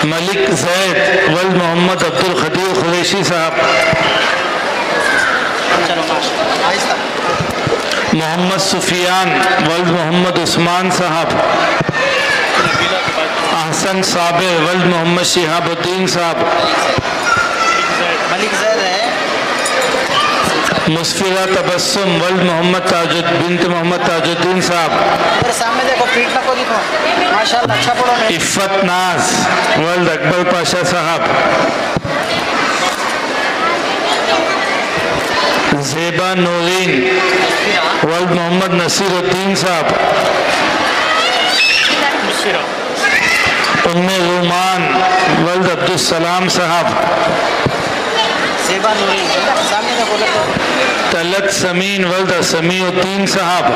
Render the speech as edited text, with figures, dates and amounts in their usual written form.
मलिक जैद वल्द मोहम्मद अब्दुल खदीर कुरैशी साहब, मोहम्मद सुफियान वल्द मोहम्मद उस्मान साहब, अहसन साबिर वल्द मोहम्मद शिहाबुद्दीन साहब, मलिक जैद है, मुस्फिरा तबस्सुम वल्द मोहम्मद बिनत मोहम्मद ताजुद्दीन साहब, इधर सामने देखो, पीठ नको दिखो, माशाल्लाह अच्छा पढ़ो। इफ़्फ़त नाज वल्द अकबर पाशा साहब, ज़ेबा नूरीन वल्द मोहम्मद नसीरुद्दीन साहब, उम्मे रूमान वल्द अब्दुस्सलाम साहब, ज़ेबा नूरीन सामने देखो, तलत समीन वल्द समीउद्दीन साहब,